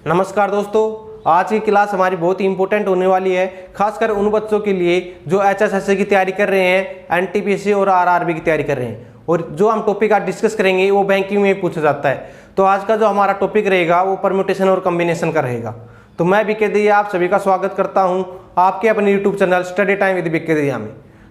नमस्कार दोस्तों, आज की क्लास हमारी बहुत ही इंपॉर्टेंट होने वाली है, खासकर उन बच्चों के लिए जो एचएसएससी की तैयारी कर रहे हैं, एनटीपीसी और आरआरबी की तैयारी कर रहे हैं। और जो हम टॉपिक आज डिस्कस करेंगे वो बैंकिंग में पूछा जाता है। तो आज का जो हमारा टॉपिक रहेगा वो परम्यूटेशन और कॉम्बिनेशन का रहेगा। तो मैं बीके दहिया आप सभी का स्वागत करता हूँ आपके अपने YouTube channel study time with BK Dahiya में।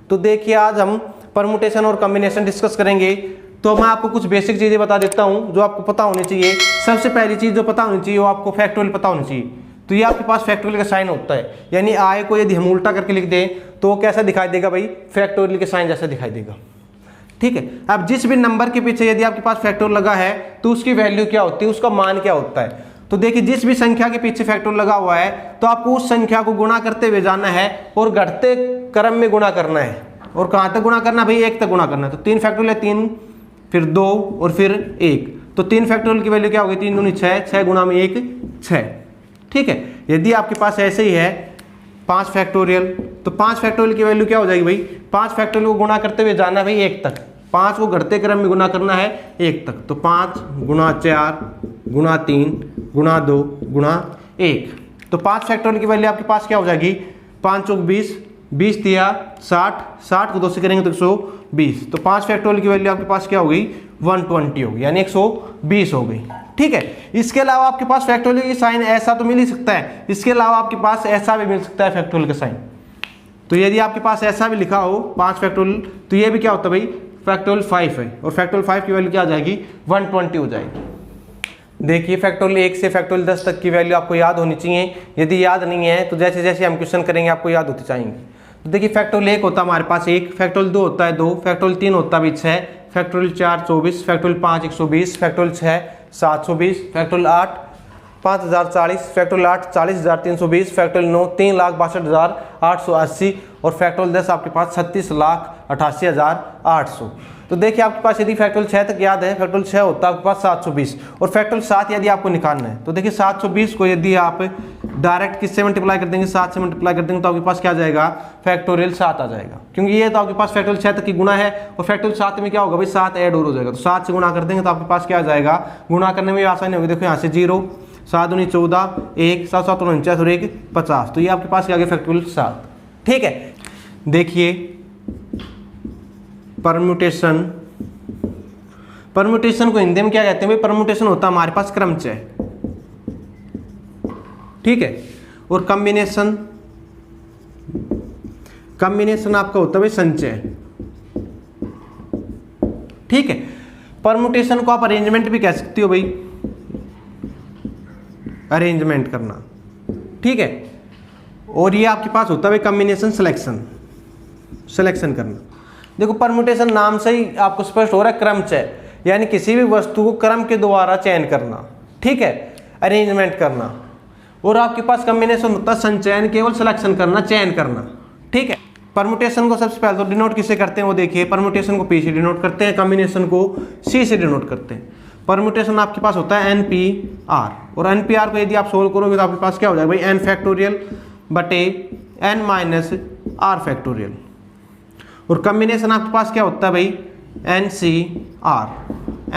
तो देखिए, आज हम परम्यूटेशन और कॉम्बिनेशन डिस्कस करेंगे। तो मैं आपको कुछ बेसिक चीज़ें बता देता हूं जो आपको पता होनी चाहिए। सबसे पहली चीज़ जो पता होनी चाहिए वो आपको फैक्टोरियल पता होनी चाहिए। तो ये आपके पास फैक्टोरियल का साइन होता है, यानी आय को यदि हम उल्टा करके लिख दें तो वो कैसा दिखाई देगा भाई, फैक्टोरियल के साइन जैसा दिखाई देगा। ठीक है, अब जिस भी नंबर के पीछे यदि आपके पास फैक्टोरियल लगा है तो उसकी वैल्यू क्या होती है, उसका मान क्या होता है। तो देखिए, जिस भी संख्या के पीछे फैक्टोरियल लगा हुआ है तो आपको उस संख्या को गुणा करते हुए जाना है और घटते क्रम में गुणा करना है। और कहाँ तक गुणा करना भाई, 1 तक गुणा करना है। तो 3 फैक्टोरियल 3, फिर 2 और फिर 1। तो 3 फैक्टोरियल की वैल्यू क्या होगी, 3 दूनी 6, 6 गुणा में 1 6। ठीक है, यदि आपके पास ऐसे ही है 5 फैक्टोरियल तो 5 फैक्टोरियल की वैल्यू क्या हो जाएगी भाई, 5 फैक्टोरियल को गुणा करते हुए जाना है भाई 1 तक। 5 को घटते क्रम में गुणा करना है 1 तक। तो 5 गुणा 4 गुणा 3 गुणा 2 गुणा 1। तो 5 फैक्टोरियल की वैल्यू आपके पास क्या हो जाएगी, 5 चौक 20, 20 तिया 60, 60 को 2 से करेंगे तो 120। तो 5 फैक्टोरियल की वैल्यू आपके पास क्या हो गई, 120 होगी, यानी 120 हो गई। ठीक है, इसके अलावा आपके पास फैक्टोरियल की साइन ऐसा तो मिल ही सकता है, इसके अलावा आपके पास ऐसा भी मिल सकता है फैक्टोरियल का साइन। तो यदि आपके पास ऐसा भी लिखा हो 5 फैक्टोरियल तो ये भी क्या होता है भाई, फैक्टोरियल 5 है। और फैक्टोरियल 5 की वैल्यू क्या आ जाएगी, 120 हो जाएगी। देखिए, फैक्टोरियल 1 से फैक्टोरियल 10 तक की वैल्यू आपको याद होनी चाहिए। यदि याद नहीं है तो जैसे जैसे हम क्वेश्चन करेंगे आपको याद होती जाएंगे। तो देखिए, फैक्टोरियल 1 होता है हमारे पास 1, फैक्टोरियल 2 होता है 2, फैक्टोरियल 3 होता है 6, factorial 4 24, factorial 5 120, factorial 6 720, factorial 8 5040, factorial 8 40320, factorial 9 3,62,880 और फैक्टोरियल 10 आपके पास 36,88,800। तो देखिए, आपके पास यदि फैक्टोरियल 6 तक याद है, फैक्टोरियल 6 होता है आपके पास 720 और फैक्टोरियल 7 यदि आपको निकालना है तो देखिए 720 को यदि आप डायरेक्ट किससे मल्टीप्लाई कर देंगे, 7 से मल्टीप्लाई कर देंगे तो आपके पास क्या आ जाएगा, फैक्टोरियल 7 आ जाएगा। क्योंकि ये तो आपके पास फैक्टोरियल 6 तक की गुणा है और फैक्टोरियल 7 में क्या होगा भाई, 7 ऐड और हो जाएगा। तो 7 से गुणा कर देंगे तो आपके पास क्या आ जाएगा, गुणा करने में आसानी होगी। देखो यहाँ से 0 7 दूनी 14 1 7 7 49 और 1 50। तो ये आपके पास क्या आ गया, फैक्टोरियल 7। ठीक है, देखिए परम्यूटेशन, परम्यूटेशन को हिंदी में क्या कहते हैं भाई, परम्यूटेशन होता है हमारे पास क्रमचय। ठीक है, और कॉम्बिनेशन, कॉम्बिनेशन आपका होता है भाई संचय। ठीक है, परम्यूटेशन को आप अरेंजमेंट भी कह सकते हो भाई, अरेंजमेंट करना। ठीक है, और ये आपके पास होता है भाई कॉम्बिनेशन सिलेक्शन, सिलेक्शन करना। देखो, परम्यूटेशन नाम से ही आपको स्पष्ट हो रहा है क्रमचय, यानी किसी भी वस्तु को क्रम के द्वारा चयन करना। ठीक है, अरेंजमेंट करना। और आपके पास कॉम्बिनेशन होता है संचयन, केवल सिलेक्शन करना, चयन करना। ठीक है, परम्यूटेशन को सबसे पहले तो डिनोट किससे करते हैं वो देखिए, परम्यूटेशन को P से डिनोट करते हैं, कॉम्बिनेशन को C से डिनोट करते हैं। परम्यूटेशन आपके पास होता है NPR और NPR को यदि आप सोल्व करोगे तो आपके पास क्या हो जाएगा भाई, n फैक्टोरियल बटे n माइनस r फैक्टोरियल। और कॉम्बिनेशन आपके पास क्या होता है भाई, NCR।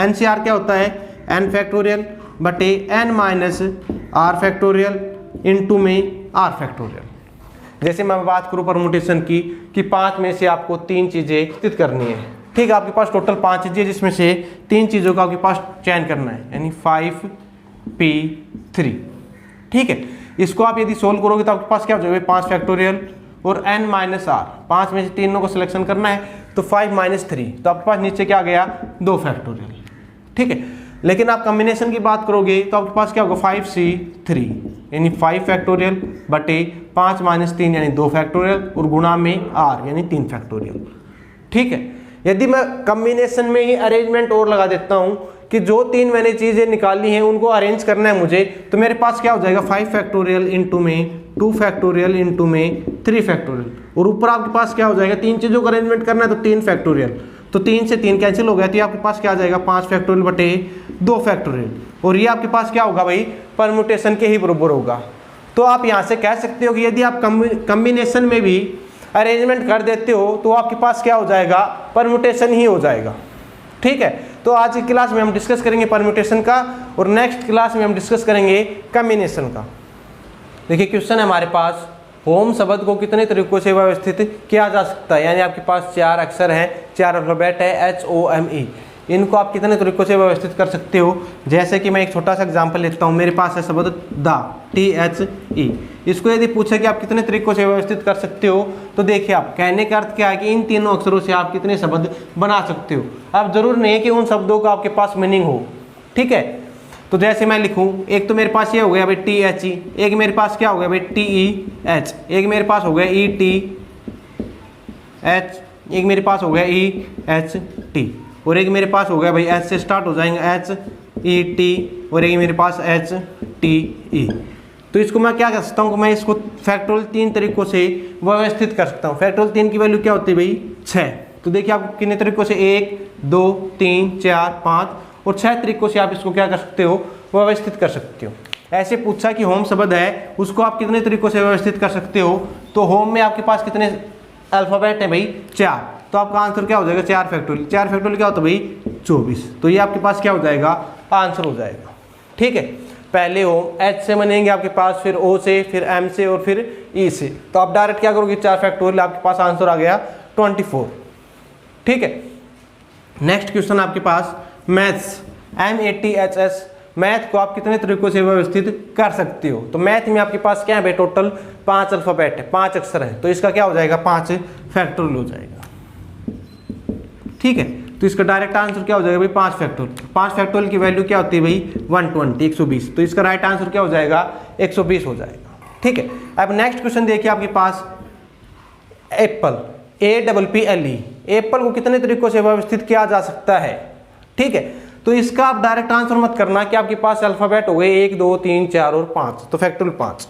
NCR क्या होता है, n फैक्टोरियल बटे n minus r factorial into में r फैक्टोरियल। जैसे मैं बात करूँ परम्यूटेशन की कि 5 में से आपको 3 चीज़ें स्थित करनी है। ठीक है, आपके पास टोटल 5 चीज़ें जिसमें से 3 चीज़ों का आपके पास चयन करना है, यानी 5P3। ठीक है, इसको आप यदि सोल्व करोगे तो आपके पास क्या हो जाएगा, 5 फैक्टोरियल और n माइनस r, 5 में से 3 को सिलेक्शन करना है तो 5 माइनस 3, तो आपके पास नीचे क्या आ गया, 2 फैक्टोरियल। ठीक है, लेकिन आप कॉम्बिनेशन की बात करोगे तो आपके पास क्या होगा, 5C3 यानी 5 फैक्टोरियल बटे 5 माइनस 3 यानी 2 फैक्टोरियल और गुणा में r यानी 3 फैक्टोरियल। ठीक है, यदि मैं कॉम्बिनेशन में ही अरेंजमेंट और लगा देता हूं कि जो 3 मैंने चीजें निकाली हैं उनको अरेंज करना है मुझे, तो मेरे पास क्या हो जाएगा, 5 फैक्टोरियल इंटू में 2 फैक्टोरियल इंटू में 3 फैक्टोरियल। और ऊपर आपके पास क्या हो जाएगा, 3 चीजों को अरेंजमेंट करना है तो 3 फैक्टोरियल। तो 3 से 3 कैंसिल हो गया तो आपके पास क्या आ जाएगा, 5 फैक्टोरियल बटे 2 फैक्टोरियल। और ये आपके पास क्या होगा भाई, परम्यूटेशन के ही बराबर होगा। तो आप यहाँ से कह सकते हो कि यदि आप कॉम्बिनेशन में भी अरेंजमेंट कर देते हो तो आपके पास क्या हो जाएगा, परम्यूटेशन ही हो जाएगा। ठीक है, तो आज की क्लास में हम डिस्कस करेंगे परम्यूटेशन का और नेक्स्ट क्लास में हम डिस्कस करेंगे कॉम्बिनेशन का। देखिए क्वेश्चन है हमारे पास, होम शब्द को कितने तरीकों से व्यवस्थित किया जा सकता है। यानी आपके पास 4 अक्षर हैं, 4 अल्फाबेट है HOME, इनको आप कितने तरीकों से व्यवस्थित कर सकते हो। जैसे कि मैं एक छोटा सा एग्जांपल लेता हूँ। मेरे पास है शब्द द, THE। इसको यदि पूछे कि आप कितने तरीकों से व्यवस्थित कर सकते हो, तो देखिए आप कहने का अर्थ क्या है कि इन तीनों अक्षरों से आप कितने शब्द बना सकते हो। अब जरूर नहीं है कि उन शब्दों का आपके पास मीनिंग हो, ठीक है। तो जैसे मैं लिखूं, एक तो मेरे पास ये हो गया भाई THE, एक मेरे पास क्या हो गया भाई TEH, एक मेरे पास हो गया ETH, एक मेरे पास हो गया EHT, और एक मेरे पास हो गया भाई H से स्टार्ट हो जाएंगे HET, और एक मेरे पास HTE। तो इसको मैं क्या कर सकता हूँ, मैं इसको फैक्टोरियल 3 तरीकों से व्यवस्थित कर सकता हूँ। फैक्टोरियल 3 की वैल्यू क्या होती है भाई 6। तो देखिए आप कितने तरीकों से 1 2 3 4 5 और 6 तरीकों से आप इसको क्या कर सकते हो, व्यवस्थित कर सकते हो। ऐसे पूछा कि होम शब्द है, उसको आप कितने तरीकों से व्यवस्थित कर सकते हो। तो होम में आपके पास कितने अल्फाबेट है भाई 4, तो आपका आंसर क्या हो जाएगा 4 फैक्टोरियल। 4 फैक्टोरियल क्या होता है भाई 24। तो ये आपके पास क्या हो जाएगा, आंसर हो जाएगा, ठीक है। पहले होम H से बनेंगे आपके पास, फिर O से, फिर M से और फिर E से। तो आप डायरेक्ट क्या करोगे 4 फैक्टोरियल, आपके पास आंसर आ गया 24, ठीक है। नेक्स्ट क्वेश्चन आपके पास मैथ्स, MATHS। मैथ को आप कितने तरीकों से व्यवस्थित कर सकते हो। तो मैथ में आपके पास क्या है भाई, टोटल 5 अल्फाबेट है, 5 अक्षर है। तो इसका क्या हो जाएगा 5 फैक्टोरियल हो जाएगा, ठीक है। तो इसका डायरेक्ट आंसर क्या हो जाएगा भाई 5 फैक्टोरियल। 5 फैक्टोरियल की वैल्यू क्या होती है भाई 120, 120। तो इसका राइट आंसर क्या हो जाएगा 120 हो जाएगा, ठीक है। अब नेक्स्ट क्वेश्चन देखिए आपके पास एप्पल, APPLE। एप्पल को कितने तरीकों से व्यवस्थित किया जा सकता है, ठीक है। तो इसका आप डायरेक्ट आंसर मत करना कि आपके पास अल्फाबेट हो गए 1 2 3 4 और 5, तो फैक्टोरियल 5,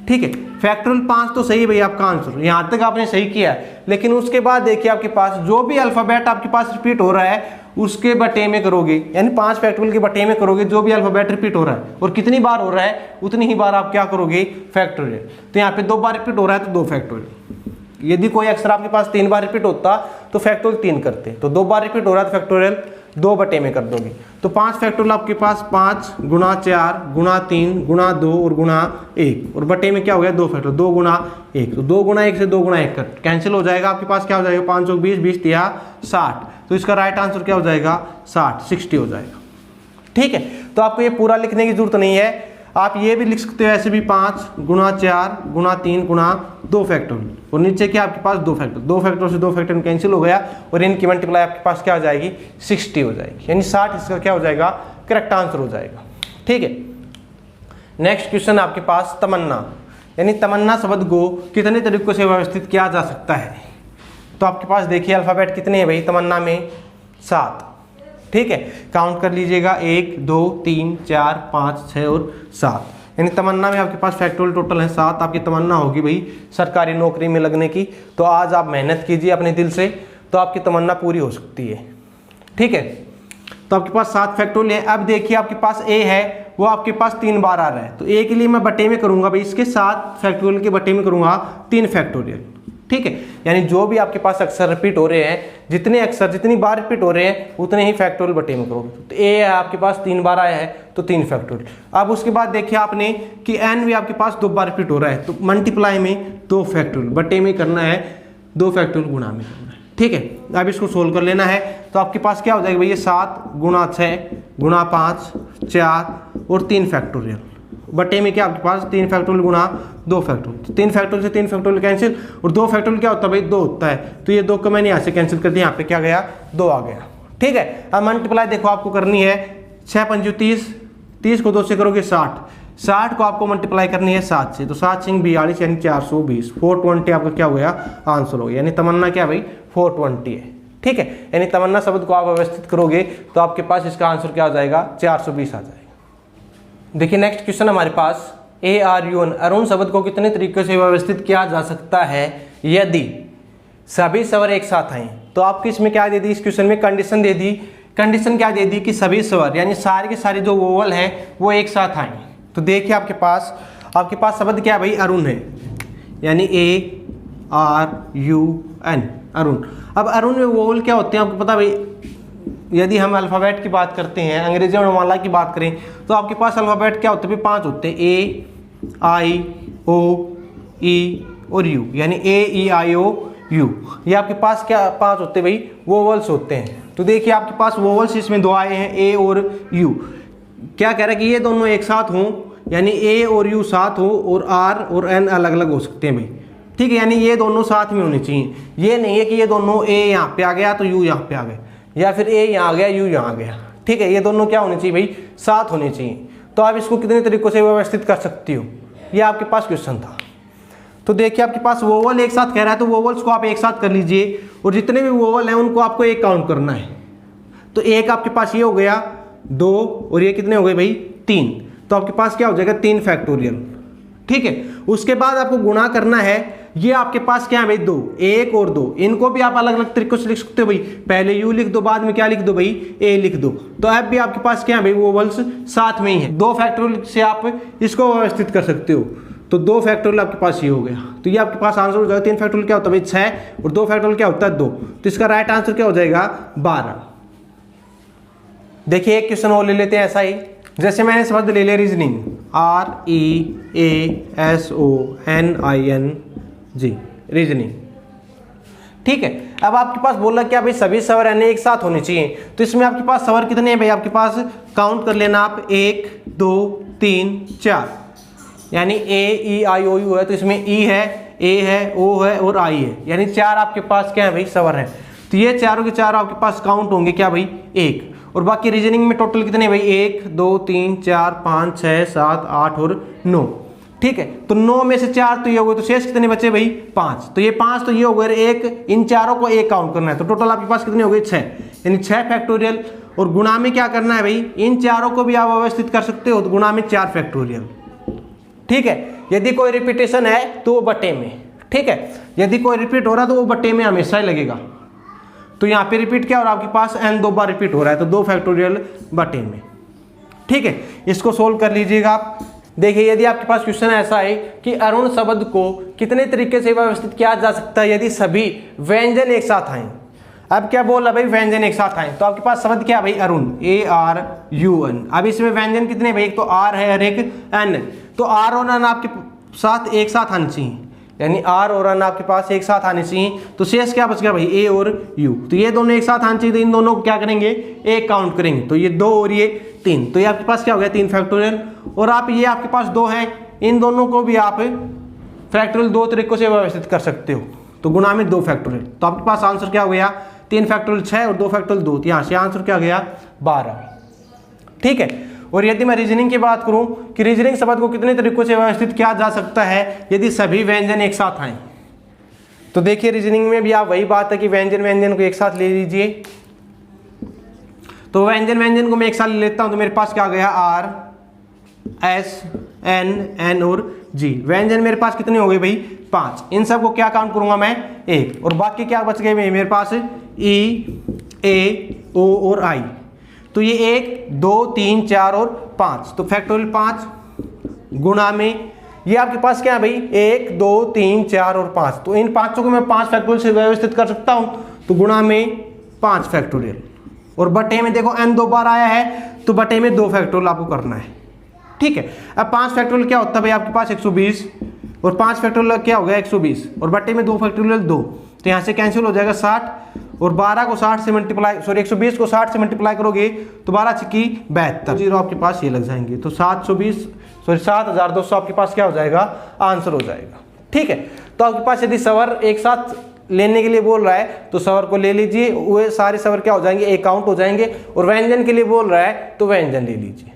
ठीक है। फैक्टोरियल 5 तो सही है भाई आपका आंसर, यहां तक आपने सही किया है। लेकिन उसके बाद देखिए आपके पास जो भी अल्फाबेट आपके पास रिपीट हो रहा है उसके बटे में करोगे, यानी 5 फैक्टोरियल के बटे में करोगे। जो भी अल्फाबेट रिपीट हो रहा है और कितनी बार हो रहा है उतनी ही बार आप क्या करोगे फैक्टोरियल। तो यहाँ पे 2 बार रिपीट हो रहा है तो 2 फैक्टोरियल। यदि कोई अक्षर आपके पास 3 बार रिपीट होता तो फैक्टोरियल 3 करते। तो 2 बार रिपीट हो रहा है तो फैक्टोरियल 2 बटे में कर दोगे। तो 5 फैक्टोरियल आपके पास 5 गुणा 4 गुणा 3 गुणा 2 और गुणा 1, और बटे में क्या हो गया 2 फैक्टोरियल, 2 गुणा 1। तो 2 गुणा 1 से 2 गुणा 1 कर कैंसिल हो जाएगा। आपके पास क्या हो जाएगा 520, 20 या 60। तो इसका राइट आंसर क्या हो जाएगा 60 हो जाएगा, ठीक है। तो आपको ये पूरा लिखने की जरूरत नहीं है, आप ये भी लिख सकते हो ऐसे भी 5 गुणा 4 गुणा 3 गुणा 2 फैक्टोरियल, और नीचे क्या आपके पास 2 फैक्टोरियल। 2 फैक्टोरियल से 2 फैक्टोरियल कैंसिल हो गया और इनकी मल्टीप्लाई आपके पास क्या हो जाएगी 60 हो जाएगी, यानी 60 इसका क्या हो जाएगा करेक्ट आंसर हो जाएगा, ठीक है। नेक्स्ट क्वेश्चन आपके पास तमन्ना, यानी तमन्ना शब्द को कितने तरीकों से व्यवस्थित किया जा सकता है। तो आपके पास देखिए अल्फाबेट कितने हैं भाई तमन्ना में 7, ठीक है। काउंट कर लीजिएगा 1 2 3 4 5 6 और 7, यानी तमन्ना में आपके पास फैक्टोरियल टोटल है 7। आपकी तमन्ना होगी भाई सरकारी नौकरी में लगने की। तो आज आप मेहनत कीजिए अपने दिल से, तो आपकी तमन्ना पूरी हो सकती है, ठीक है। तो आपके पास 7 फैक्टोरियल है। अब देखिए आपके पास A है, वो आपके पास 3 बार आ रहा है। तो A के लिए मैं बटे में करूंगा भाई, इसके 7 फैक्टोरियल के बटे में करूंगा 3 फैक्टोरियल, ठीक है। यानी जो भी आपके पास अक्षर रिपीट हो रहे हैं, जितने अक्षर जितनी बार रिपीट हो रहे हैं उतने ही फैक्टोरियल बटे में करोगे। तो A है आपके पास 3 बार आया है तो 3 फैक्टोरियल। अब उसके बाद देखिए आपने कि N भी आपके पास 2 बार रिपीट हो रहा है, तो मल्टीप्लाई में 2 फैक्टोरियल, बटे में करना है 2 फैक्टोरियल, गुणा में करना है, ठीक है। अब इसको सोल्व कर लेना है। तो आपके पास क्या हो जाएगा भैया 7 गुणा 6 गुणा 5 4 और 3 फैक्टोरियल, बटे में क्या आपके पास 3 फैक्टोरियल गुणा 2 फैक्टोरियल। तो 3 फैक्टोरियल से 3 फैक्टोरियल कैंसिल, और 2 फैक्टोरियल क्या होता है भाई 2 होता है। तो ये 2 को मैंने यहाँ से कैंसिल कर दिया, यहाँ पे क्या गया 2 आ गया, ठीक है। अब मल्टीप्लाई देखो आपको करनी है 6 पंजू 30, 30 को 2 से करोगे 60, 60 को आपको मल्टीप्लाई करनी है 7 से। तो 7 सिंह 42 यानी 420, 420 आपका क्या हो गया आंसर हो गया। यानी तमन्ना क्या भाई 420 है, ठीक है। यानी तमन्ना शब्द को आप व्यवस्थित करोगे तो आपके पास इसका आंसर क्या हो जाएगा 420 आ जाएगा। देखिए नेक्स्ट क्वेश्चन हमारे पास ARUN, अरुण शब्द को कितने तरीकों से व्यवस्थित किया जा सकता है यदि सभी स्वर एक साथ आए। तो आपको इसमें क्या दे दी, इस क्वेश्चन में कंडीशन दे दी। कंडीशन क्या दे दी कि सभी स्वर यानी सारे के सारे जो वोवल है वो एक साथ आए। तो देखिए आपके पास शब्द क्या है भाई अरुण है, यानी ARUN अरुण। अब अरुण में वोवल क्या होते हैं आपको पता भाई, यदि हम अल्फ़ाबेट की बात करते हैं, अंग्रेजी वर्णमाला की बात करें, तो आपके पास अल्फ़ाबेट क्या होते हैं? 5 होते हैं, ए, आई, ओ, ई और यू, यानी ए, ई, आई, ओ, यू। ये आपके पास क्या 5 होते हैं भाई? वोवल्स होते हैं। तो देखिए आपके पास वोवल्स इसमें 2 आए हैं, ए और यू। क्या कह रहा है कि ये दोनों एक साथ हों, यानी ए और यू साथ हो, और आर और एन अलग अलग हो सकते हैं भाई, ठीक है। यानी ये दोनों साथ में होने चाहिए। ये नहीं है कि ये दोनों ए यहाँ पे आ गया तो यू यहाँ पे आ गया, या फिर ए यहाँ आ गया यू यहाँ आ गया, ठीक है। ये दोनों क्या होने चाहिए भाई? साथ होने चाहिए। तो आप इसको कितने तरीकों से व्यवस्थित कर सकती हो, ये आपके पास क्वेश्चन था। तो देखिए आपके पास वोवल एक साथ कह रहा है, तो वोवल्स को आप एक साथ कर लीजिए, और जितने भी वोवल हैं उनको आपको एक काउंट करना है। तो एक आपके पास ये हो गया 2, और ये कितने हो गए भाई? 3। तो आपके पास क्या हो जाएगा? 3 फैक्टोरियल, ठीक है। उसके बाद आपको गुणा करना है, ये आपके पास क्या है भाई? 2, 1 और 2। इनको भी आप अलग अलग तरीकों से लिख सकते हो भाई, पहले यू लिख दो, बाद में क्या लिख दो भाई? ए लिख दो। तो अब भी आपके पास क्या है भाई? वोवल्स साथ में ही है। 2 फैक्टोरियल से आप इसको व्यवस्थित कर सकते हो। तो 2 फैक्टोरियल आपके पास ये हो गया। तो ये आपके पास आंसर हो जाएगा। 3 फैक्टोरियल क्या होता है भाई? 6, और 2 फैक्टोरियल क्या होता है? 2। तो इसका राइट आंसर क्या हो जाएगा? 12। देखिए एक क्वेश्चन और ले लेते हैं ऐसा ही, जैसे मैंने शब्द ले लिया रीजनिंग, REASONING, रीजनिंग, ठीक है। अब आपके पास बोला क्या भाई? सभी स्वर यानी एक साथ होने चाहिए। तो इसमें आपके पास स्वर कितने हैं भाई? आपके पास काउंट कर लेना आप, 1 2 3 4, यानी ए, ई, आई, ओ, यू है, तो इसमें ई है, ए है, ओ है और आई है, यानी 4 आपके पास क्या है भाई? स्वर है। तो ये चारों के चारों आपके पास काउंट होंगे क्या भाई? 1। और बाकी रीजनिंग में टोटल कितने भाई? 1 2 3 4 5 6 7 8 और 9, ठीक है। तो 9 में से 4 तो ये हो गए, तो शेष कितने बचे भाई? 5। तो ये 5 तो ये हो गए 1, इन चारों को 1 काउंट करना है। तो टोटल आपके पास कितने हो गए? 6, यानी 6 फैक्टोरियल। और गुणा में क्या करना है भाई? इन चारों को भी आप व्यवस्थित कर सकते हो, तो गुणा में 4 फैक्टोरियल, ठीक है। यदि कोई रिपीटेशन है तो वो बटे में, ठीक है। यदि कोई रिपीट हो रहा है तो वो बटे में हमेशा ही लगेगा। तो यहाँ पे रिपीट क्या हो रहा है? आपके पास n 2 बार रिपीट हो रहा है, तो 2 फैक्टोरियल बटे में, ठीक है। इसको सोल्व कर लीजिएगा आप। देखिए यदि आपके पास क्वेश्चन ऐसा है कि अरुण शब्द को कितने तरीके से व्यवस्थित किया जा सकता है यदि सभी व्यंजन एक साथ आए। अब क्या बोल रहा भाई? व्यंजन एक साथ आए। तो आपके पास शब्द क्या भाई? अरुण, ARUN। अब इसमें व्यंजन कितने भाई? एक तो R है और एक N। तो R और N आपके साथ एक साथ आने चाहिए, यानी R और N आपके पास एक साथ आने चाहिए। तो शेष क्या बच गया भाई? A और U। तो ये दोनों एक साथ आने चाहिए, तो इन दोनों को क्या करेंगे? एक काउंट करेंगे। तो ये 2 और ये 3, तो ये आपके पास क्या हो गया? 3 फैक्टोरियल। और आप ये आपके पास 2 हैं, इन दोनों को भी आप फैक्टोरियल 2 तरीकों से व्यवस्थित कर सकते हो। तो गुणा में 2 फैक्टोरियल। तो आपके पास आंसर क्या हो गया? 3 फैक्टोरियल 6 और 2 फैक्टोरियल 2। यहाँ से आंसर क्या गया? 12, ठीक है। और यदि मैं रीजनिंग की बात करूं कि रीजनिंग शब्द को कितने तरीकों से व्यवस्थित किया जा सकता है यदि सभी व्यंजन एक साथ आए। तो देखिए रीजनिंग में भी आप वही बात है कि व्यंजन को एक साथ ले लीजिए। तो व्यंजन को मैं एक साथ ले लेता हूं, तो मेरे पास क्या गया? R S N N और G। व्यंजन मेरे पास कितने हो गए भाई? 5। इन सब को क्या काउंट करूंगा मैं? 1। और बाकी क्या बच गए मेरे पास? E, A, O और I। तो ये 1 2 3 4 और 5, तो फैक्टोरियल 5 गुणा में ये आपके पास क्या है भाई? 1 2 3 4 और 5। तो इन 5 को मैं 5 फैक्टोरियल से व्यवस्थित कर सकता हूं, तो गुणा में 5 फैक्टोरियल। और बटे में देखो n 2 बार आया है, तो बटे में 2 फैक्टोरियल आपको करना है, ठीक है। अब 5 फैक्टोरियल क्या होता है भाई? आपके पास 120, और 5 फैक्टोरियल क्या हो गया? 120, और बटे में 2 फैक्टोरियल 2, तो यहाँ से कैंसिल हो जाएगा 60। और 12 को 60 से मल्टीप्लाई, सॉरी 120 को 60 से मल्टीप्लाई करोगे तो 12 छिक्की 72, जीरो आपके पास ये लग जाएंगे। तो 7200 आपके पास क्या हो जाएगा? आंसर हो जाएगा, ठीक है। तो आपके पास यदि स्वर एक साथ लेने के लिए बोल रहा है तो स्वर को ले लीजिए, वो सारे स्वर क्या हो जाएंगे? एक काउंट हो जाएंगे। और व्यंजन के लिए बोल रहा है तो व्यंजन ले लीजिए।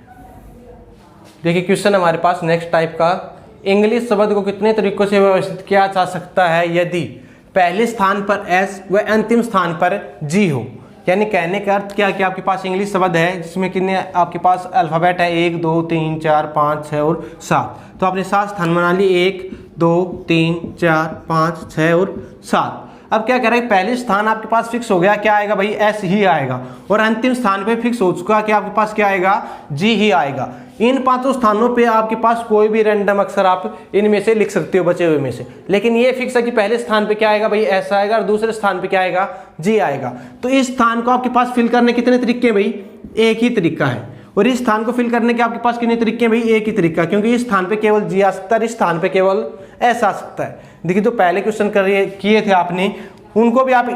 देखिए क्वेश्चन हमारे पास नेक्स्ट टाइप का, इंग्लिश शब्द को कितने तरीकों से व्यवस्थित किया जा सकता है यदि पहले स्थान पर S व अंतिम स्थान पर G हो। यानी कहने का अर्थ क्या कि आपके पास इंग्लिश शब्द है जिसमें कितने आपके पास अल्फ़ाबेट है? 1 2 3 4 5 6 और 7। तो आपने 7 स्थान बना लिए, 1 2 3 4 5 6 और 7। अब क्या करें, पहले स्थान आपके पास फिक्स हो गया, क्या आएगा भाई, एस ही आएगा, और अंतिम स्थान पे फिक्स हो चुका कि आपके पास क्या आएगा, जी ही आएगा। इन पांचों स्थानों पे आपके पास कोई भी रैंडम अक्षर आप इनमें से लिख सकते हो बचे हुए में से, लेकिन ये फिक्स है कि पहले स्थान पे क्या आएगा भाई, एस आएगा, और दूसरे स्थान पे क्या आएगा, जी आएगा। तो इस स्थान को आपके पास फिल करने कितने तरीके हैं भाई, एक ही तरीका है, और इस स्थान को फिल करने के आपके पास कितने तरीके हैं भाई, एक ही तरीका, क्योंकि इस स्थान पे केवल जी आ सकता है, इस स्थान पे केवल एस आ सकता है। देखिए जो पहले क्वेश्चन किए थे आपने, उनको भी आप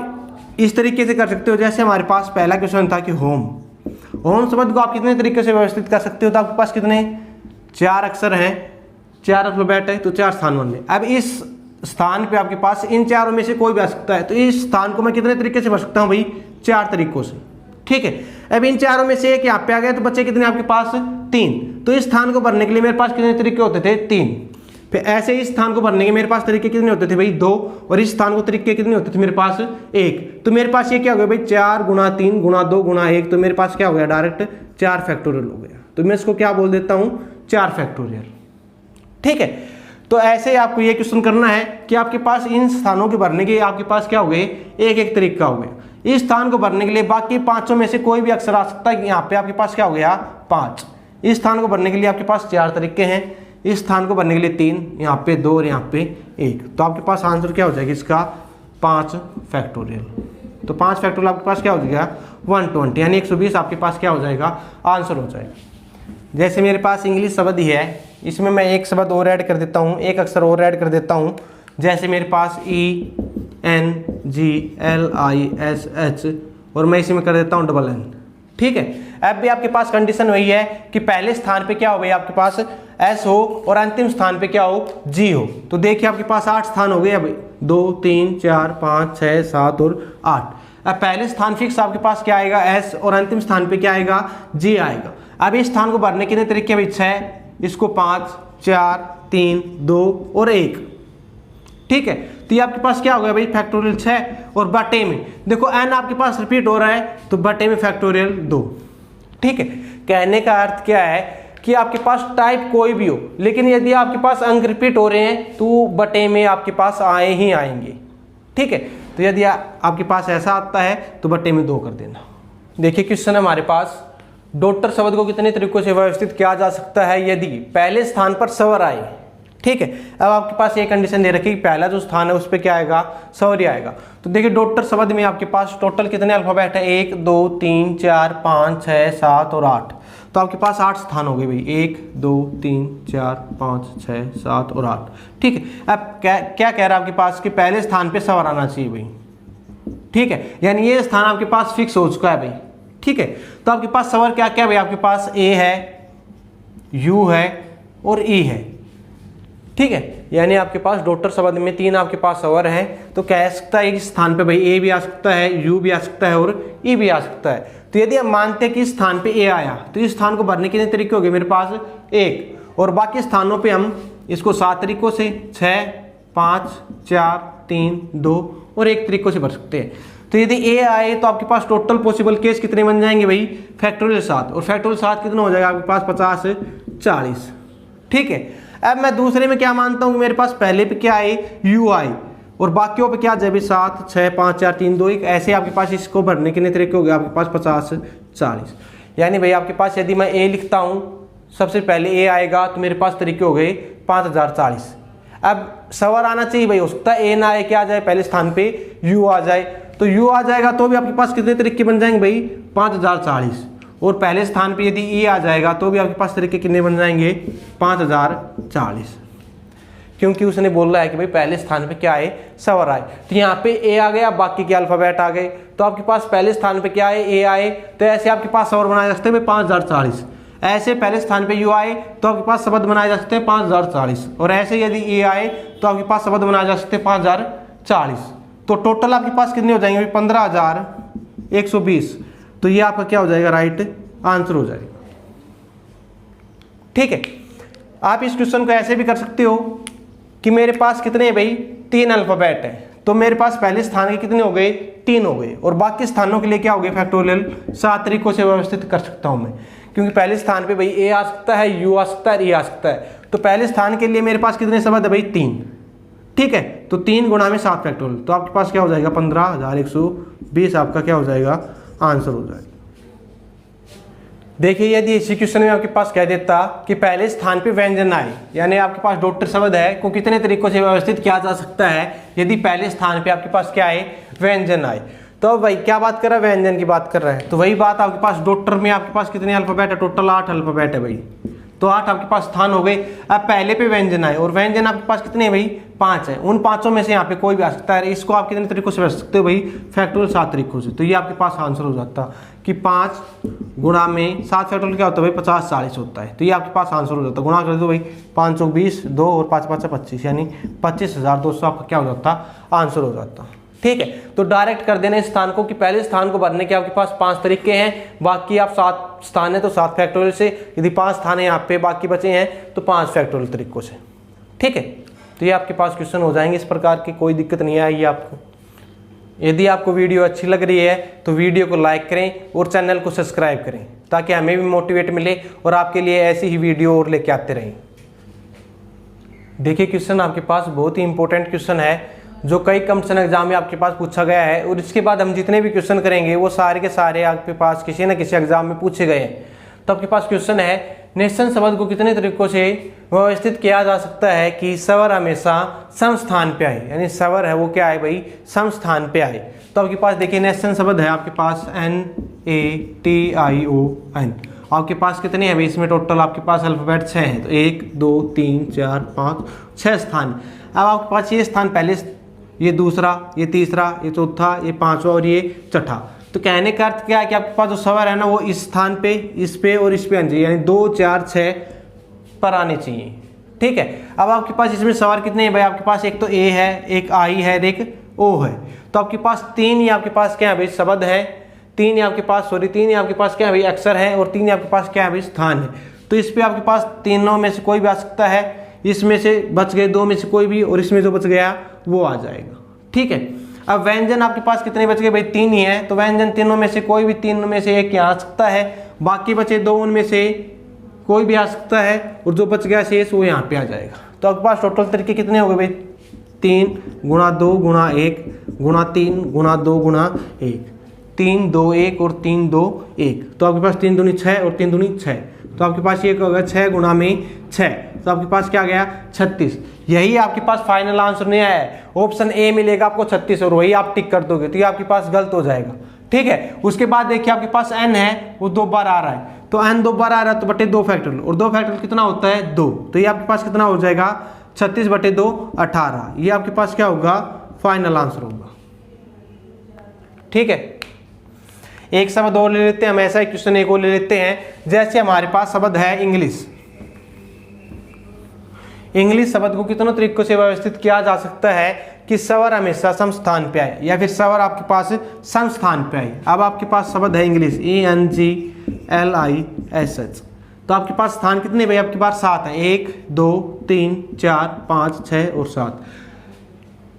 इस तरीके से कर सकते हो। जैसे हमारे पास पहला क्वेश्चन था कि होम शब्द को आप कितने तरीके से व्यवस्थित कर सकते हो, तो आपके पास कितने, 4 अक्षर हैं, 4 अल्फाबेट है, तो 4 स्थान बन गए। अब इस स्थान पे आपके पास इन चारों में से कोई भी आ सकता है, तो इस स्थान को मैं कितने तरीके से भर सकता हूँ भाई, 4 तरीकों से, ठीक है। अब इन चारों में से एक यहाँ पे आ गया, तो बच्चे कितने आपके पास, 3। तो इस स्थान को भरने के लिए मेरे पास कितने तरीके होते थे, 3। फिर ऐसे इस स्थान को भरने के मेरे पास तरीके कितने होते थे भाई, 2, और इस स्थान को तरीके कितने होते थे मेरे पास, 1। तो मेरे पास ये क्या हो गया भाई, 4 गुणा 3 गुणा 2 गुणा 1, तो मेरे पास क्या हो गया, डायरेक्ट 4 फैक्टोरियल हो गया। तो मैं इसको क्या बोल देता हूँ, 4 फैक्टोरियल, ठीक है। तो ऐसे आपको ये क्वेश्चन करना है कि आपके पास इन स्थानों के भरने के आपके पास क्या हो गए, एक एक तरीका हो गया। इस स्थान को भरने के लिए बाकी 5 में से कोई भी अक्षर आ सकता है, यहाँ पे आपके पास क्या हो गया, 5। इस स्थान को भरने के लिए आपके पास 4 तरीके हैं, इस स्थान को भरने के लिए 3, यहाँ पे 2 और यहाँ पे 1। तो आपके पास आंसर क्या हो जाएगा इसका, 5 फैक्टोरियल। तो 5 फैक्टोरियल आपके पास क्या हो जाएगा, 120, यानी 120 आपके पास क्या हो जाएगा, आंसर हो जाएगा। जैसे मेरे पास इंग्लिश शब्द ही है, इसमें मैं एक शब्द और ऐड कर देता हूँ, एक अक्षर और ऐड कर देता हूँ। जैसे मेरे पास ENGLISH, और मैं इसी में कर देता हूँ NN, ठीक है। अब भी आपके पास कंडीशन वही है कि पहले स्थान पे क्या हो भाई, आपके पास एस हो, और अंतिम स्थान पे क्या हो, जी हो। तो देखिए आपके पास 8 स्थान हो गए, अब 2 3 4 5 6 7 और 8। अब पहले स्थान फिक्स आपके पास क्या आएगा, एस, और अंतिम स्थान पे क्या आएगा, जी आएगा। अब इस स्थान को भरने कितने तरीके भाई, 6, इसको 5 4 3 2 और 1, ठीक है। तो ये आपके पास क्या हो गया भाई, फैक्टोरियल 6, और बटे में देखो n आपके पास रिपीट हो रहा है, तो बटे में फैक्टोरियल 2, ठीक है। कहने का अर्थ क्या है कि आपके पास टाइप कोई भी हो, लेकिन यदि आपके पास अंक रिपीट हो रहे हैं तो बटे में आपके पास आए ही आएंगे, ठीक है। तो यदि आपके पास ऐसा आता है तो बटे में 2 कर देना। देखिए क्वेश्चन है हमारे पास, डॉटर शब्द को कितने तरीकों से व्यवस्थित किया जा सकता है यदि पहले स्थान पर स्वर आए, ठीक है। अब आपके पास ये कंडीशन दे रखी है कि पहला जो स्थान है उस पर क्या आएगा, स्वर ही आएगा। तो देखिए डॉटर शब्द में आपके पास टोटल कितने अल्फाबेट है, 1 2 3 4 5 6 7 और 8। तो आपके पास 8 स्थान हो गए भाई, 1 2 3 4 5 6 7 और 8, ठीक है। अब क्या कह रहा है आपके पास कि पहले स्थान पे स्वर आना चाहिए भाई, ठीक है, यानी ये स्थान आपके पास फिक्स हो चुका है भाई, ठीक है। तो आपके पास स्वर क्या क्या भाई, आपके पास ए है, यू है और ई है, ठीक है। यानी आपके पास डॉटर शब्द में 3 आपके पास स्वर है। तो कह सकता है इस स्थान पे भाई ए भी आ सकता है, यू भी आ सकता है और ई भी आ सकता है। तो यदि हम मानते हैं कि इस स्थान पे ए आया, तो इस स्थान को भरने के तरीके हो गए मेरे पास 1, और बाकी स्थानों पे हम इसको 7 तरीकों से, 6 5 4 3 2 और 1 तरीकों से भर सकते हैं। तो यदि ए आए तो आपके पास टोटल पॉसिबल केस कितने बन जाएंगे भाई, फैक्टोरियल 7, और फैक्टोरियल 7 कितना हो जाएगा आपके पास, 50 40, ठीक है। अब मैं दूसरे में क्या मानता हूँ कि मेरे पास पहले पे क्या आए, यू आई, और बाकियों पे क्या जब 7 6 5 4 3 2 1, ऐसे आपके पास इसको भरने के तरीके हो गए आपके पास 50 40। यानी भाई आपके पास यदि मैं ए लिखता हूँ, सबसे पहले ए आएगा तो मेरे पास तरीके हो गए 5040। अब स्वर आना चाहिए भाई, हो सकता है ए ना आए, क्या आ जाए पहले स्थान पे यू आ जाए, तो यू आ जाएगा तो भी आपके पास कितने तरीके बन जाएंगे भाई, 5040। और पहले स्थान पे यदि ई आ जाएगा तो भी आपके पास तरीके कितने बन जाएंगे, 5040, क्योंकि उसने बोल रहा है कि भाई पहले स्थान पे क्या आए, स्वर आए। तो यहाँ पे ए आ गया, बाकी के अल्फाबेट आ गए, तो आपके पास पहले स्थान पे क्या आए, ए आए, तो ऐसे आपके पास स्वर बनाए जा सकते हैं 5040। ऐसे पहले स्थान पे यू आए तो आपके पास शब्द बनाए जा सकते हैं 5040, और ऐसे यदि ए आए तो आपके पास शब्द बनाए जा सकते हैं 5040। तो टोटल आपके पास कितने हो जाएंगे, 15120। तो ये आपका क्या हो जाएगा, राइट आंसर हो जाएगा, ठीक है। आप इस क्वेश्चन को ऐसे भी कर सकते हो कि मेरे पास कितने हैं भाई, 3 अल्फाबेट है, तो मेरे पास पहले स्थान के कितने हो गए, 3 हो गए, और बाकी स्थानों के लिए क्या हो गए, फैक्टोरियल 7 तरीकों से व्यवस्थित कर सकता हूं मैं, क्योंकि पहले स्थान पे भाई ए आ सकता है, यू आ सकता है, ई आ सकता है। तो पहले स्थान के लिए मेरे पास कितने शब्द है भाई, 3, ठीक है। तो 3 गुणा में 7 फैक्टोरियल, तो आपके पास क्या हो जाएगा 15,120 आपका क्या हो जाएगा आंसर हो जाएगा। देखिए यदि इसी क्वेश्चन में आपके पास कह देता कि पहले स्थान पे व्यंजन आए, यानी आपके पास डॉक्टर शब्द है को कितने तरीकों से व्यवस्थित किया जा सकता है यदि पहले स्थान पे आपके पास क्या है व्यंजन आए। तो भाई क्या बात कर रहा है, व्यंजन की बात कर रहा है। तो वही बात आपके पास डॉक्टर में आपके पास कितने अल्फाबेट है, टोटल 8 अल्फाबेट है भाई, तो 8 आपके पास स्थान हो गए। अब पहले पे व्यंजन आए और व्यंजन आपके पास कितने हैं भाई 5 है, उन 5 में से यहाँ पे कोई भी आ सकता है। इसको आप कितने तरीकों से बच सकते हो भाई, फैक्टोरियल 7 तरीकों से। तो ये आपके पास आंसर हो जाता कि 5 गुणा में 7 फैक्टोरियल क्या होता है भाई 50 40 होता है। तो ये आपके पास आंसर हो जाता है, गुणा कर दो भाई 520 2 और 5 5 25 यानी 25,200 आपका क्या हो जाता आंसर हो जाता। ठीक है, तो डायरेक्ट कर देना इस स्थान को कि पहले स्थान को भरने के आपके पास 5 तरीके हैं, बाकी आप 7 स्थान है तो 7 फैक्टोरियल से, यदि 5 स्थान है यहाँ पे बाकी बचे हैं तो 5 फैक्टोरियल तरीकों से। ठीक है, तो ये आपके पास क्वेश्चन हो जाएंगे इस प्रकार की, कोई दिक्कत नहीं आएगी आपको। यदि आपको वीडियो अच्छी लग रही है तो वीडियो को लाइक करें और चैनल को सब्सक्राइब करें ताकि हमें भी मोटिवेट मिले और आपके लिए ऐसी ही वीडियो और लेके आते रहें। देखिए क्वेश्चन आपके पास बहुत ही इंपॉर्टेंट क्वेश्चन है जो कई कंपटीशन एग्जाम में आपके पास पूछा गया है, और इसके बाद हम जितने भी क्वेश्चन करेंगे वो सारे के सारे आपके पास किसी न किसी एग्जाम में पूछे गए हैं। तो आपके पास क्वेश्चन है निश्चन शब्द को कितने तरीकों से व्यवस्थित किया जा सकता है कि स्वर हमेशा सम स्थान पे आए, यानी स्वर है वो क्या है भाई सम स्थान पे आए। तो आपके पास देखिए निश्चन शब्द है आपके पास NATION, आपके पास कितने हैं भाई इसमें टोटल आपके पास अल्फाबेट 6 हैं, तो 1 2 3 4 5 6 स्थान। अब आपके पास ये स्थान पहले, ये दूसरा, ये तीसरा, ये चौथा, ये पांचवा और ये छठा। तो कहने का अर्थ क्या है कि आपके पास जो स्वर है ना वो इस स्थान पे, इस पे और इस पे आने चाहिए, यानी 2 4 6 पर आने चाहिए। ठीक है, अब आपके पास इसमें स्वर कितने हैं भाई, आपके पास एक तो ए है, एक आई है, एक ओ है। तो आपके पास 3 ही आपके पास क्या है भाई शब्द है, 3 ही आपके पास 3 ही आपके पास क्या है भाई अक्षर है, और 3 ही आपके पास क्या है भाई स्थान है। तो इस पे आपके पास तीनों में से कोई भी आ सकता है, इसमें से बच गए 2 में से कोई भी, और इसमें जो बच गया वो आ जाएगा। ठीक है, अब व्यंजन आपके पास कितने बच गए भाई 3 ही है, तो व्यंजन तीनों में से कोई भी 3 में से एक यहाँ आ सकता है, बाकी बचे 2 उनमें से कोई भी आ सकता है, और जो बच गया शेष वो यहाँ पे आ जाएगा। तो आपके पास टोटल तरीके कितने हो गए भाई 3 गुणा 2 गुणा 1 गुणा 3 गुणा 2 गुणा 1, 3 2 1 और 3 2 1। तो आपके पास 3 दूनी 6 और 3 दूनी 6, तो आपके पास ये होगा 6 गुणा में 6, तो आपके पास क्या गया 36। यही आपके पास फाइनल आंसर नहीं आया है, ऑप्शन ए मिलेगा आपको 36 और वही आप टिक कर दोगे, तो ये आपके पास गलत हो जाएगा। ठीक है, उसके बाद देखिए आपके पास n है वो 2 बार आ रहा है, तो n 2 बार आ रहा है तो बटे 2 फैक्टोरियल, और 2 फैक्टोरियल कितना होता है 2, तो ये आपके पास कितना हो जाएगा 36 बटे 2 18। ये आपके पास क्या होगा फाइनल आंसर होगा। ठीक है, एक शब्द और ले लेते हैं हम, ऐसा एक क्वेश्चन एक और ले लेते हैं। जैसे हमारे पास शब्द है इंग्लिश, इंग्लिश शब्द को कितनों तरीकों से व्यवस्थित किया जा सकता है कि स्वर हमेशा सम स्थान पे आए, या फिर स्वर आपके पास सम स्थान पे आए। अब आपके पास शब्द है इंग्लिश ENGLISH, तो आपके पास स्थान कितने भाई आपके पास 7 है, 1 2 3 4 5 6 और 7।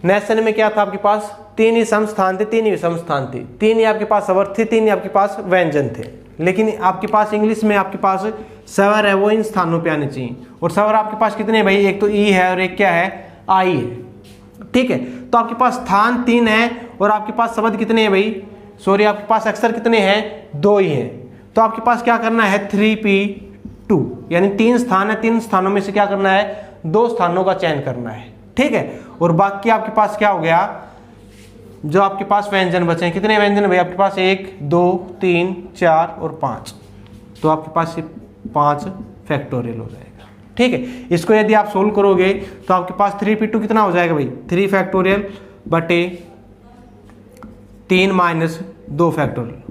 नेशन में क्या था आपके पास 3 ही सम स्थान थे, 3 ही विषम स्थान थे, 3 ही आपके पास स्वर थे, 3 ही आपके पास व्यंजन थे। लेकिन आपके पास इंग्लिश में आपके पास स्वर है वो इन स्थानों पे आने चाहिए, और स्वर आपके पास कितने भाई एक तो ई है और एक क्या है आई है। ठीक है, तो आपके पास स्थान 3 है और आपके पास शब्द कितने हैं भाई, सॉरी आपके पास अक्षर कितने हैं 2 ही हैं। तो आपके पास क्या करना है 3P2, यानी 3 स्थान है, 3 स्थानों में से क्या करना है 2 स्थानों का चयन करना है। ठीक है, और बाकी आपके पास क्या हो गया जो आपके पास व्यंजन बचे हैं, कितने व्यंजन भाई आपके पास 1 2 3 4 और 5, तो आपके पास ये 5 फैक्टोरियल हो जाएगा। ठीक है, इसको यदि आप सोल्व करोगे तो आपके पास 3P2 कितना हो जाएगा भाई 3 फैक्टोरियल बटे 3 minus 2 factorial,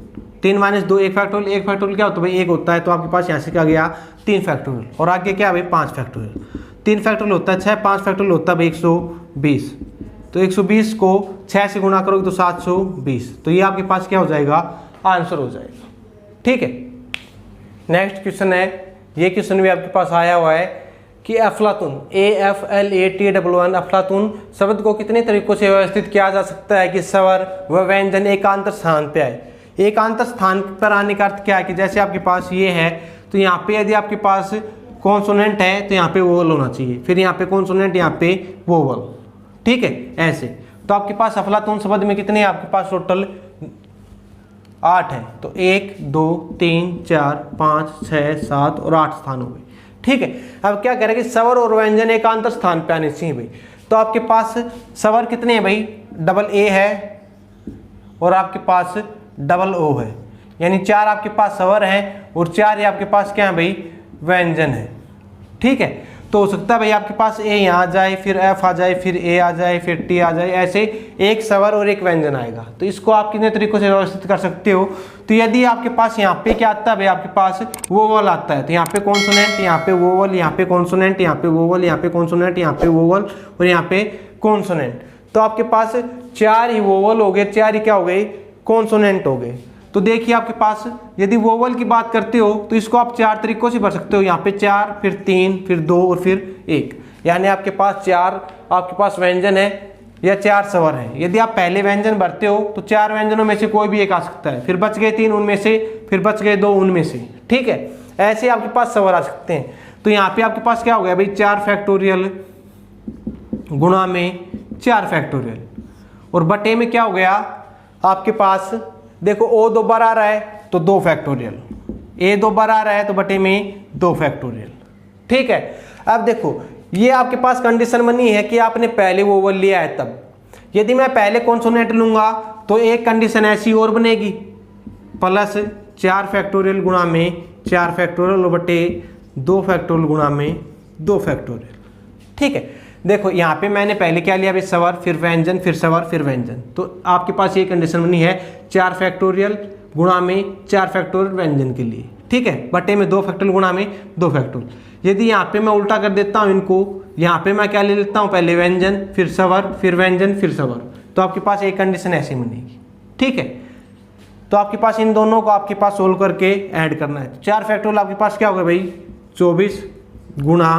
3 minus 2 1 factorial, 1 factorial क्या होता है भाई 1 होता है, तो आपके पास यहाँ से क्या गया 3 फैक्टोरियल, और आगे क्या भाई 5 फैक्टोरियल, 3 फैक्टोरियल होता है 6, 5 फैक्टोरियल होता है भाई 120, तो 120 को 6 से गुणा करोगे तो 720, तो ये आपके पास क्या हो जाएगा आंसर हो जाएगा। ठीक है, नेक्स्ट क्वेश्चन है, ये क्वेश्चन भी आपके पास आया हुआ है कि अफलातून AFLATON अफलातून शब्द को कितने तरीकों से व्यवस्थित किया जा सकता है कि स्वर व व्यंजन एकांतर स्थान पे आए। एकांतर स्थान पर आने का अर्थ क्या है कि जैसे आपके पास ये है, तो यहाँ पे यदि आपके पास कॉन्सोनेंट है तो यहाँ पे वोवल होना चाहिए, फिर यहाँ पे कॉन्सोनेंट यहाँ पे वोवल। ठीक है ऐसे। तो आपके पास अफलातून शब्द में कितने हैं आपके पास टोटल 8 है। तो 1 2 3 4 5 6 7 और 8 स्थान हो गए, ठीक है। अब क्या करेंगे, स्वर और व्यंजन एकांतर स्थान पे आने चाहिए भाई। तो आपके पास स्वर कितने हैं भाई, डबल ए है और आपके पास डबल ओ है, यानी 4 आपके पास स्वर हैं और 4 ये आपके पास क्या है भाई, व्यंजन है, ठीक है। तो हो सकता है भाई आपके पास ए यहाँ आ जाए, फिर एफ आ जाए, फिर ए आ जाए, फिर टी आ जाए, ऐसे एक स्वर और एक व्यंजन आएगा। तो इसको आप कितने तरीकों से व्यवस्थित कर सकते हो। तो यदि आपके पास यहाँ पे क्या आता है भाई, आपके पास वोवल आता है, तो यहाँ पे कॉन्सोनेंट, यहाँ पे वोवल, यहाँ पे कॉन्सोनेंट, यहाँ पे वोवल, यहाँ पे कॉन्सोनेंट, यहाँ पे वोवल और यहाँ पे कॉन्सोनेंट। तो आपके पास 4 ही वोवल हो गए, 4 ही क्या हो गए, कॉन्सोनेंट हो गए। तो देखिए आपके पास यदि वोवल की बात करते हो तो इसको आप 4 तरीकों से भर सकते हो, यहाँ पे 4, फिर 3, फिर 2 और फिर 1, यानी आपके पास 4 आपके पास व्यंजन है या 4 स्वर है। यदि आप पहले व्यंजन भरते हो तो 4 व्यंजनों में से कोई भी एक आ सकता है, फिर बच गए 3 उनमें से, फिर बच गए 2 उनमें से, ठीक है। ऐसे आपके पास स्वर आ सकते हैं। तो यहाँ पे आपके पास क्या हो गया भाई, 4 फैक्टोरियल गुणा में 4 फैक्टोरियल और बटे में क्या हो गया आपके पास, देखो ओ 2 बार आ रहा है तो 2 फैक्टोरियल, ए 2 बार आ रहा है तो बटे में 2 फैक्टोरियल, ठीक है। अब देखो ये आपके पास कंडीशन बनी है कि आपने पहले वोवल लिया है तब। यदि मैं पहले कॉन्सोनेंट लूंगा तो एक कंडीशन ऐसी और बनेगी, प्लस 4 फैक्टोरियल गुणा में 4 फैक्टोरियल बटे 2 फैक्टोरियल गुणा में 2 फैक्टोरियल, ठीक है। देखो यहाँ पे मैंने पहले क्या लिया भाई, स्वर, फिर व्यंजन, फिर स्वर, फिर व्यंजन। तो आपके पास ये कंडीशन बनी है 4 फैक्टोरियल गुणा में 4 फैक्टोरियल व्यंजन के लिए, ठीक है, बटे में 2 फैक्टोरियल गुणा में 2 फैक्टोरियल। यदि यहाँ पे मैं उल्टा कर देता हूँ इनको, यहाँ पे मैं क्या ले लेता हूँ, पहले व्यंजन, फिर स्वर, फिर व्यंजन, फिर स्वर, तो आपके पास एक कंडीशन ऐसी बनेगी, ठीक है। तो आपके पास इन दोनों को आपके पास सोल्व करके ऐड करना है। 4 फैक्टोरियल आपके पास क्या होगा भाई, 24 गुणा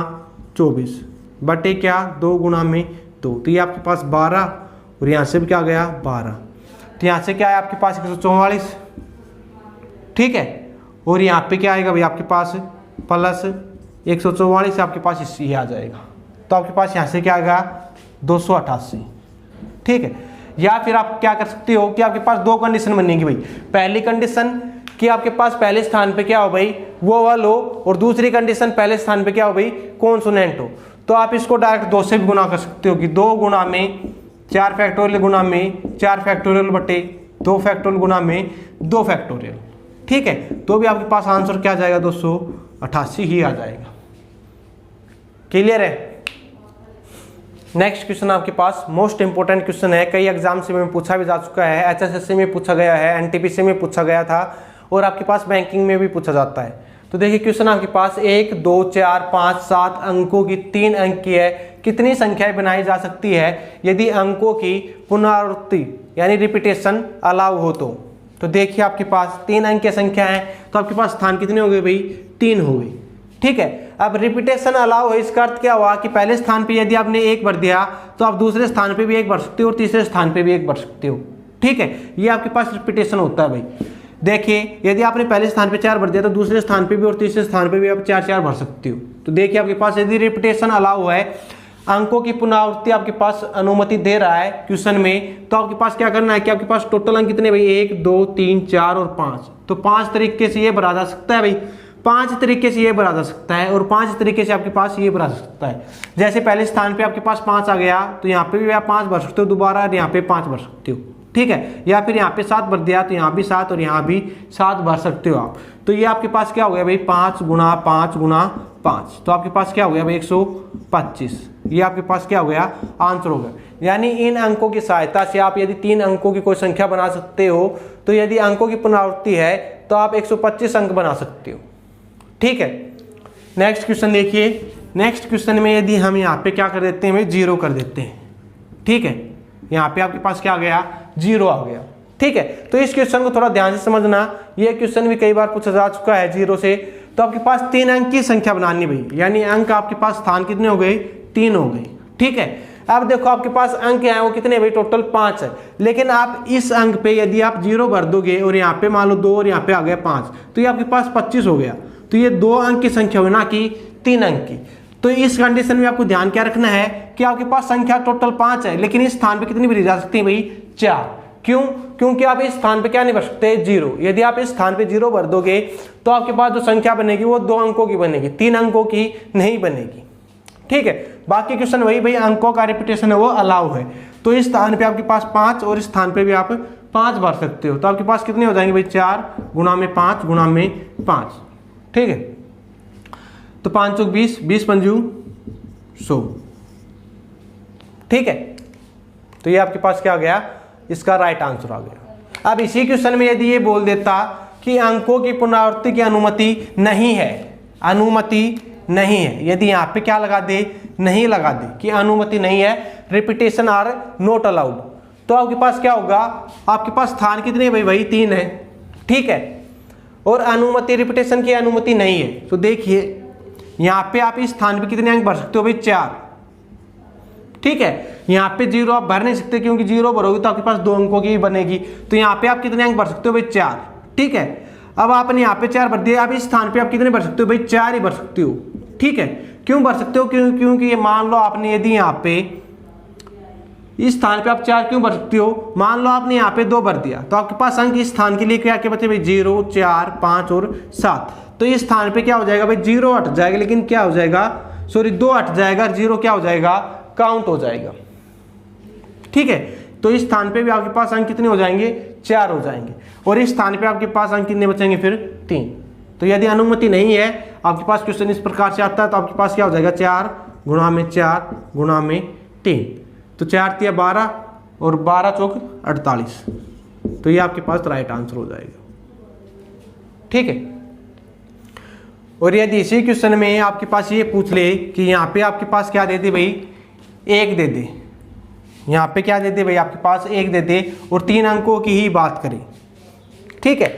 24 बटे क्या 2 गुणा में 2, तो ये आपके पास 12 और यहाँ से भी क्या गया 12, तो यहाँ से क्या है आपके पास 144, ठीक है। और यहाँ पे क्या आएगा भाई आपके पास प्लस 144 आपके पास ये आ जाएगा, तो आपके पास यहाँ से क्या आएगा 288, ठीक है। या फिर आप क्या कर सकते हो कि आपके पास 2 कंडीशन बनेगी भाई। पहली कंडीशन कि आपके पास पहले स्थान पे क्या हो भाई, वोवल हो, और दूसरी कंडीशन पहले स्थान पे क्या हो भाई, कॉन्सोनेंट हो। तो आप इसको डायरेक्ट 2 से भी गुना कर सकते हो कि 2 गुणा में 4 फैक्टोरियल गुणा में 4 फैक्टोरियल बटे 2 फैक्टोरियल गुणा में 2 फैक्टोरियल, ठीक है। तो भी आपके पास आंसर क्या आ जाएगा, 288 ही आ जाएगा। क्लियर है। नेक्स्ट क्वेश्चन आपके पास मोस्ट इंपोर्टेंट क्वेश्चन है, कई एग्जाम से में पूछा भी जा चुका है, HSSC में पूछा गया है, NTPC में पूछा गया था और आपके पास बैंकिंग में भी पूछा जाता है। तो देखिए क्वेश्चन आपके पास 1 2 4 5 7 अंकों की 3 अंक की है, कितनी संख्याएं बनाई जा सकती है यदि अंकों की पुनरावृत्ति यानी रिपीटेशन अलाउ हो तो देखिए आपके पास 3 अंक की संख्या है, तो आपके पास स्थान कितने हो गए भाई, 3 हो गए, ठीक है। अब रिपीटेशन अलाउ है, इसका अर्थ क्या हुआ कि पहले स्थान पे यदि आपने 1 भर दिया तो आप दूसरे स्थान पे भी 1 भर सकते हो और तीसरे स्थान पे भी 1 भर सकते हो, ठीक है। ये आपके पास रिपीटेशन होता है भाई। देखिए यदि आपने पहले स्थान पे 4 भर दिया तो दूसरे स्थान पे भी और तीसरे स्थान पे भी आप 4 भर सकते हो। तो देखिए आपके पास यदि रिपीटेशन अलाउ है, अंकों की पुनरावृत्ति आपके पास अनुमति दे रहा है क्वेश्चन में, तो आपके पास क्या करना है कि आपके पास टोटल अंक कितने भाई, 1 2 3 4 और 5, तो 5 तरीके से ये भरा जा सकता है भाई, 5 तरीके से ये भरा जा सकता है और 5 तरीके से आपके पास ये भरा जा सकता है। जैसे पहले स्थान पे आपके पास 5 आ गया तो यहाँ पे भी आप 5 भर सकते हो दोबारा, यहाँ पे 5 भर सकते हो, ठीक है। या फिर यहाँ पे 7 भर दिया तो यहाँ भी 7 और यहाँ भी 7 भर सकते हो आप। तो ये आपके पास क्या हो गया भाई, 5 गुणा 5 गुणा 5, तो आपके पास क्या हो गया भाई 125, ये आपके पास क्या हो गया आंसर हो गया। यानी इन अंकों की सहायता से आप यदि 3 अंकों की कोई संख्या बना सकते हो, तो यदि अंकों की पुनरावृत्ति है तो आप 125 अंक बना सकते हो, ठीक है। नेक्स्ट क्वेश्चन देखिए, नेक्स्ट क्वेश्चन में यदि हम यहाँ पे क्या कर देते हैं भाई, 0 कर देते हैं, ठीक है। यहाँ पे आपके पास क्या आ गया, 0 आ गया, ठीक है। तो इस क्वेश्चन को थोड़ा ध्यान से समझना, ये क्वेश्चन भी कई बार पूछा जा चुका है 0 से। तो आपके पास 3 अंक की संख्या बनानी भाई, यानी अंक आपके पास स्थान कितने हो गए, 3 हो गए, ठीक है। अब देखो आपके पास अंक हैं वो कितने भाई, टोटल 5 है, लेकिन आप इस अंक पे यदि आप 0 भर दोगे और यहाँ पे मान लो 2 और यहाँ पे आ गया 5, तो ये आपके पास 25 हो गया। तो ये 2 अंक की संख्या हुई ना कि 3 अंक की। तो इस कंडीशन में आपको ध्यान क्या रखना है कि आपके पास संख्या टोटल 5 है, लेकिन इस स्थान पे कितनी भरी जा सकती है भाई 4। क्यों? क्योंकि आप इस स्थान पे क्या नहीं भर सकते 0। यदि आप इस स्थान पे 0 भर दोगे तो आपके पास जो संख्या बनेगी वो 2 अंकों की बनेगी, 3 अंकों की नहीं बनेगी। ठीक है, बाकी क्वेश्चन वही भाई, अंकों का रिपीटेशन है वो अलाउ है। तो इस स्थान पे आपके पास 5 और इस स्थान पे भी आप 5 भर सकते हो। तो आपके पास कितने हो जाएंगे भाई 4 गुणा में 5 गुणा में 5। ठीक है, तो 5 चौक 20, 20 पंजू 100। ठीक है, तो ये आपके पास क्या आ गया, इसका राइट आंसर आ गया। अब इसी क्वेश्चन में यदि ये बोल देता कि अंकों की पुनरावृत्ति की अनुमति नहीं है, अनुमति नहीं है, यदि यहाँ पे क्या लगा दे, नहीं लगा दे कि अनुमति नहीं है, रिपीटेशन आर नॉट अलाउड, तो आपके पास क्या होगा, आपके पास स्थान कितने भाई, वही 3 है। ठीक है, और अनुमति रिपीटेशन की अनुमति नहीं है। तो देखिए यहाँ पे आप इस स्थान पे कितने अंक भर सकते हो भाई 4। ठीक है, यहाँ पे 0 आप भर नहीं सकते, क्योंकि 0 भरोगे तो आपके पास 2 अंकों की बनेगी। तो यहाँ पे आप कितने अंक भर सकते हो भाई 4। ठीक है, अब आपने यहाँ पे 4 भर दिया, अब इस स्थान पे आप कितने भर सकते हो भाई 4 ही भर सकते हो। ठीक है, क्यों भर सकते हो, क्योंकि ये मान लो आपने यदि यहाँ पे इस स्थान पे आप 4 क्यों भर सकते हो, मान लो आपने यहाँ पे 2 भर दिया, तो आपके पास अंक इस स्थान के लिए क्या क्या बचे भाई 0, 4, 5 और 7। तो इस स्थान पे क्या हो जाएगा भाई 0 हट जाएगा, लेकिन क्या हो जाएगा, सॉरी 2 हट जाएगा, 0 क्या हो जाएगा, काउंट हो जाएगा। ठीक है, तो इस स्थान पे भी आपके पास अंक कितने हो जाएंगे 4 हो जाएंगे, और इस स्थान पे आपके पास अंक कितने बचेंगे फिर 3। तो यदि अनुमति नहीं है, आपके पास क्वेश्चन इस प्रकार से आता है, तो आपके पास क्या हो जाएगा 4 गुणा में 4 गुणा में 3, तो 4 तिया 12 और 12 चौक 48। तो ये आपके पास राइट आंसर हो जाएगा। ठीक है, और यदि इसी क्वेश्चन में आपके पास ये पूछ ले कि यहाँ पे आपके पास क्या दे दे भाई 1 दे दे, यहाँ पे क्या दे दे भाई आपके पास 1 दे दे, और 3 अंकों की ही बात करें। ठीक है,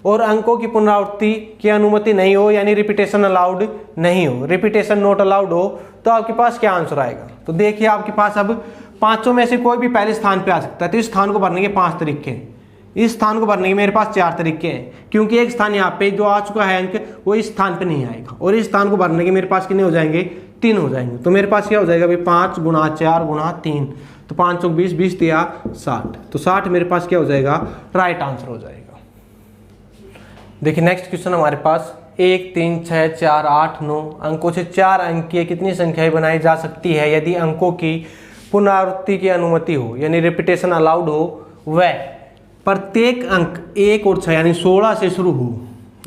और अंकों की पुनरावृत्ति की अनुमति नहीं हो, यानी रिपीटेशन अलाउड नहीं हो, रिपीटेशन नॉट अलाउड हो, तो आपके पास क्या आंसर आएगा। तो देखिए आपके पास अब पांचों में से कोई भी पहले स्थान पे आ सकता है। तो इस स्थान को भरने के 5 तरीके हैं, इस स्थान को भरने के मेरे पास 4 तरीके हैं, क्योंकि एक स्थान यहाँ पे जो आ चुका है अंक वो इस स्थान पे नहीं आएगा, और इस स्थान को भरने के मेरे पास कितने हो जाएंगे 3 हो जाएंगे। तो मेरे पास क्या हो जाएगा भाई 5 गुणा 4 गुणा 3, तो 5 चौक 20, 20 तिया 60, तो 60 मेरे पास क्या हो जाएगा राइट आंसर हो जाएगा। देखिए नेक्स्ट क्वेश्चन हमारे पास 1, 3, 6, 4, 8, 9 अंकों से 4 अंक की कितनी संख्याएं बनाई जा सकती है यदि अंकों की पुनरावृत्ति की अनुमति हो, यानी रिपीटेशन अलाउड हो, वह प्रत्येक अंक 1 और 6 यानी 16 से शुरू हो।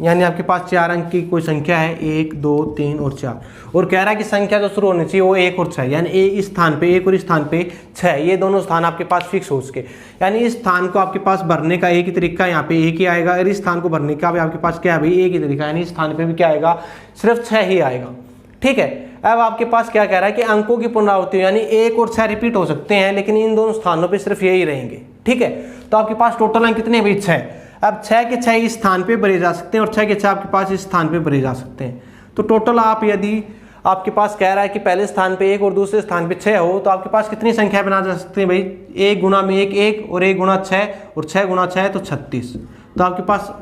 यानी आपके पास 4 अंक की कोई संख्या है 1, 2, 3 और 4, और कह रहा है कि संख्या जो शुरू होनी चाहिए वो 1 और 6, यानी इस स्थान पे 1 और इस स्थान पे 6, ये दोनों स्थान आपके पास फिक्स हो सके। यानी इस स्थान को आपके पास भरने का एक ही तरीका, यहाँ पे 1 ही आएगा, और इस स्थान को भरने का भी आपके पास क्या है भाई 1 ही तरीका, यानी इस स्थान पे भी क्या आएगा सिर्फ 6 ही आएगा। ठीक है, अब आपके पास क्या कह रहा है कि अंकों की पुनरावृत्ति यानी 1 और 6 रिपीट हो सकते हैं, लेकिन इन दोनों स्थानों पे सिर्फ यही रहेंगे। ठीक है, तो आपके पास टोटल अंक कितने भाई 6। अब 6 के 6 इस स्थान पे भरे जा सकते हैं, और 6 के 6 आपके पास इस स्थान पे भरे जा सकते हैं। तो टोटल आप यदि आपके पास कह रहा है कि पहले स्थान पे 1 और दूसरे स्थान पे 6 हो, तो आपके पास कितनी संख्या बना जा सकते हैं भाई 1 गुणा में 1 1 और 1 गुणा 6 और 6 गुणा 6 तो 36। तो आपके पास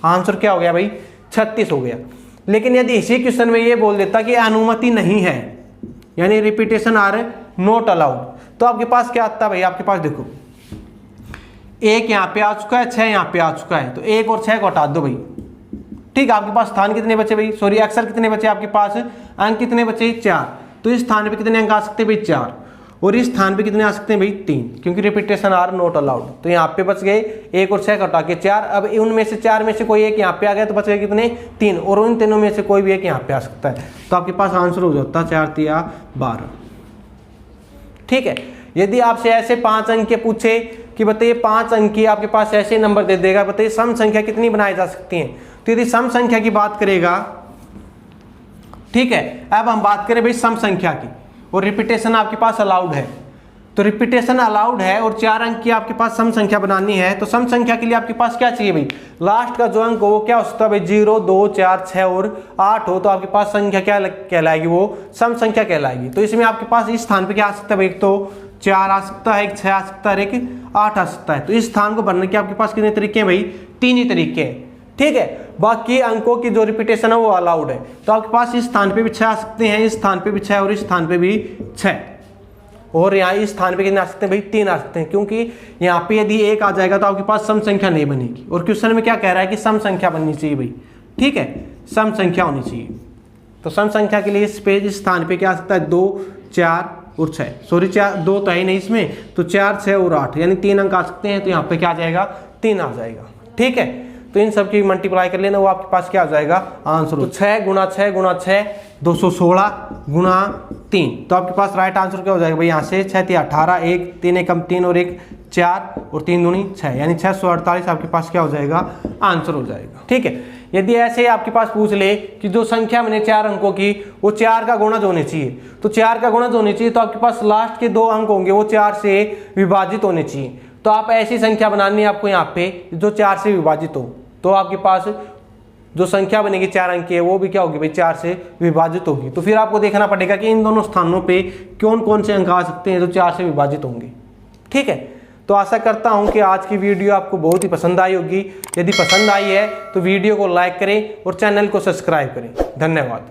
आंसर क्या हो गया भाई 36 हो गया। लेकिन यदि इसी क्वेश्चन में ये बोल देता कि अनुमति नहीं है, यानी रिपीटेशन आर नॉट अलाउड, तो आपके पास क्या आता है भाई, आपके पास देखो 1 यहाँ पे आ चुका है, 6 यहाँ पे आ चुका है, तो 1 और 6 को हटा दो भाई। ठीक है, आपके पास स्थान कितने बचे भाई, सॉरी अक्षर कितने बचे आपके पास, अंक कितने बचे 4, तो इस स्थान पे कितने अंक आ सकते हैं भाई 4, और इस स्थान पे कितने आ सकते हैं भाई 3, क्योंकि रिपीटेशन आर नॉट अलाउड। तो यहाँ पे बच गए 1 और 6 हटा के 4। अब उनमें से 4 में से कोई एक यहाँ पे आ गया तो बच गए कितने 3, और उन तीनों में से कोई भी एक यहाँ पे आ सकता है। तो आपके पास आंसर हो जाता है 4 तिया 12। ठीक है, यदि आपसे ऐसे 5 अंक के पूछे कि बताइए 5 अंक की आपके पास ऐसे नंबर दे देगा, बताइए सम संख्या कितनी बनाई जा सकती है, तो यदि सम संख्या की बात करेगा, ठीक है, अब हम बात करें भाई सम संख्या की, और रिपीटेशन आपके पास अलाउड है, तो रिपीटेशन अलाउड है और 4 अंक की आपके पास सम संख्या बनानी है, तो सम संख्या के लिए आपके पास क्या चाहिए भाई, लास्ट का जो अंक हो वो क्या हो सकता है भाई 0, 2, 4, 6 और 8 हो, तो आपके पास संख्या क्या कहलाएगी, वो सम संख्या कहलाएगी। तो इसमें आपके पास इस स्थान पे क्या आ सकता है भाई, एक तो 4 आ सकता है, एक 6 आ सकता है, एक 8 आ सकता है। तो इस स्थान को भरने के आपके पास कितने तरीके हैं भाई, 3 ही तरीके हैं। ठीक है। बाकी अंकों की जो रिपीटेशन है वो अलाउड है। तो आपके पास इस स्थान पे भी 6 आ सकते हैं, इस स्थान पे भी 6 और इस स्थान पे भी 6, और यहाँ इस स्थान पे कितने आ सकते हैं भाई, 3 आ सकते हैं, क्योंकि यहाँ पे यदि 1 आ जाएगा तो आपके पास सम संख्या नहीं बनेगी। और क्वेश्चन में क्या कह रहा है कि सम संख्या बननी चाहिए भाई, ठीक है, सम संख्या होनी चाहिए। तो सम संख्या के लिए इस पेज इस स्थान पे क्या आ सकता है, 2, 4 और 6, सॉरी 4 2 तो है नहीं इसमें, तो 4, 6 और 8 यानी 3 अंक आ सकते हैं। तो यहाँ पे क्या आ जाएगा, 3 आ जाएगा, ठीक है। तो इन सब की मल्टीप्लाई कर लेना, वो आपके पास क्या आ जाएगा आंसर। तो 6 गुना 6 गुना 6 216 गुना 3, तो आपके पास राइट आंसर क्या हो जाएगा भाई, यहाँ से 6 3 18, 1 3 एकम 3 और 1 4 और 3 दूनी 6, यानी 648 आपके पास क्या हो जाएगा आंसर हो जाएगा, ठीक है। यदि ऐसे आपके पास पूछ ले कि जो संख्या बने 4 अंकों की वो 4 का गुणज होने चाहिए, तो 4 का गुणज होने चाहिए तो आपके पास लास्ट के 2 अंक होंगे वो 4 से विभाजित होने चाहिए। तो आप ऐसी संख्या बनानी है आपको यहाँ पे जो 4 से विभाजित हो, तो आपके पास जो संख्या बनेगी 4 अंक की है वो भी क्या होगी भाई, 4 से विभाजित होगी। तो फिर आपको देखना पड़ेगा कि इन दोनों स्थानों पे कौन कौन से अंक आ सकते हैं जो 4 से विभाजित होंगे, ठीक है। तो आशा करता हूं कि आज की वीडियो आपको बहुत ही पसंद आई होगी। यदि पसंद आई है तो वीडियो को लाइक करें और चैनल को सब्सक्राइब करें। धन्यवाद।